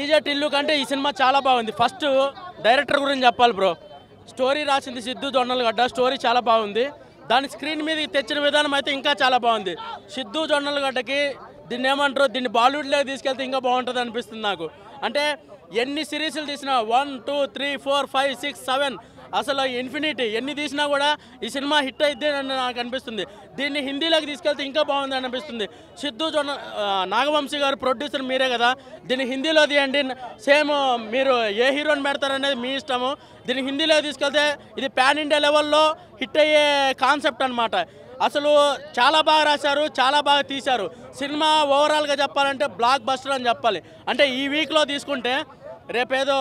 DJ Tillu కంటే ఈ cinema చాలా బాగుంది. ఫస్ట్ డైరెక్టర్ గురించి చెప్పాలి బ్రో. స్టోరీ రాసింది సిద్ధు జొన్నలగడ్డ. స్టోరీ చాలా బాగుంది. దాని స్క్రీన్ మీద తెచ్చిన విధానం అయితే ఇంకా చాలా బాగుంది. సిద్ధు జొన్నలగడ్డకి దీన్ని ఏమంటారు, దీన్ని బాలీవుడ్లో తీసుకెళ్తే ఇంకా బాగుంటుంది అనిపిస్తుంది నాకు. అంటే ఎన్ని సిరీస్లు తీసినా 1, 2, 3, 4, 5, 6, 7 అసలు ఇన్ఫినిటీ ఎన్ని తీసినా కూడా ఈ సినిమా హిట్ అయితే అని నాకు అనిపిస్తుంది. దీన్ని హిందీలోకి తీసుకెళ్తే ఇంకా బాగుంది అనిపిస్తుంది. సిద్ధు నాగవంశీ గారు ప్రొడ్యూసర్ మీరే కదా, దీన్ని హిందీలో తీయండి. సేమ్ మీరు ఏ హీరోని పెడతారనేది మీ ఇష్టము. దీన్ని హిందీలో తీసుకెళ్తే ఇది పాన్ ఇండియా లెవెల్లో హిట్ అయ్యే కాన్సెప్ట్ అనమాట. అసలు చాలా బాగా రాశారు, చాలా బాగా తీశారు. సినిమా ఓవరాల్గా చెప్పాలంటే బ్లాక్ బస్టర్ అని చెప్పాలి. అంటే ఈ వీక్లో తీసుకుంటే రేపేదో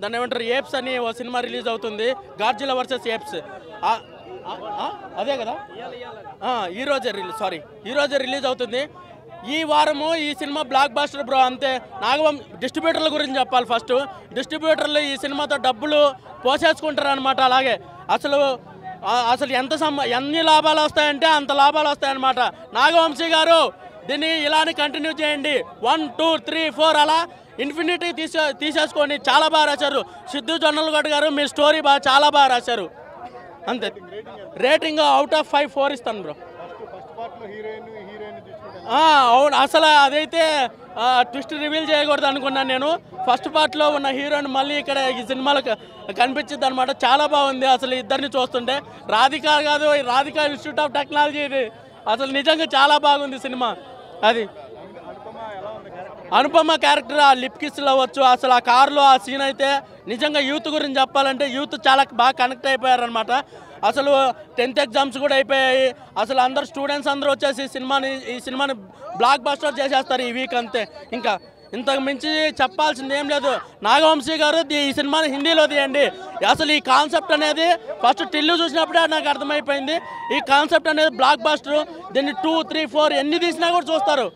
దాన్ని ఏమంటారు, ఏప్స్ అని ఓ సినిమా రిలీజ్ అవుతుంది, గాడ్జిలా వర్సెస్ ఏప్స్. అదే కదా, ఈరోజే రిలీజ్ అవుతుంది. ఈ వారము ఈ సినిమా బ్లాక్ బాస్టర్ బ్రో. అంతే. డిస్ట్రిబ్యూటర్ల గురించి చెప్పాలి. ఫస్ట్ డిస్ట్రిబ్యూటర్లు ఈ సినిమాతో డబ్బులు పోసేసుకుంటారు అనమాట. అలాగే అసలు ఎన్ని లాభాలు వస్తాయంటే అంత లాభాలు వస్తాయన్నమాట. నాగవంశీ గారు దీన్ని ఇలానే కంటిన్యూ చేయండి. 1, 2, 3, 4 అలా ఇన్ఫినిటీ తీసేసుకొని చాలా బాగా రాశారు. సిద్ధు జొన్నలగడ్డ గారు మీ స్టోరీ చాలా బాగా రాశారు. అంతే. రేటింగ్ అవుట్ ఆఫ్ 5 4 ఇస్తాను బ్రో. అవును, అసలు అదైతే ట్విస్ట్ రివీల్ చేయకూడదు అనుకున్నాను నేను. ఫస్ట్ పార్ట్లో ఉన్న హీరోయిన్ మళ్ళీ ఇక్కడ ఈ సినిమాలో కనిపించింది అనమాట. చాలా బాగుంది అసలు ఇద్దరిని చూస్తుంటే. రాధికా ఇన్స్టిట్యూట్ ఆఫ్ టెక్నాలజీ ఇది. అసలు నిజంగా చాలా బాగుంది సినిమా. అది అనుపమ క్యారెక్టర్, ఆ లిప్ కిస్లు అవ్వచ్చు, అసలు ఆ కారులో ఆ సీన్ అయితే నిజంగా యూత్ గురించి చెప్పాలంటే యూత్ చాలా బాగా కనెక్ట్ అయిపోయారనమాట. అసలు 10th ఎగ్జామ్స్ కూడా అయిపోయాయి. అసలు అందరు స్టూడెంట్స్ అందరూ వచ్చేసి ఈ సినిమాని బ్లాక్ బస్టర్ చేసేస్తారు ఈ వీక్. అంతే. ఇంకా ఇంతకు మించి చెప్పాల్సింది ఏం లేదు. నాగవంశీ గారు ఈ సినిమాని హిందీలో తీయండి. అసలు ఈ కాన్సెప్ట్ అనేది ఫస్ట్ టిల్లు చూసినప్పుడే నాకు అర్థమైపోయింది. ఈ కాన్సెప్ట్ అనేది బ్లాక్ బస్టర్. దీన్ని 2, 3, 4 ఎన్ని తీసినా కూడా చూస్తారు.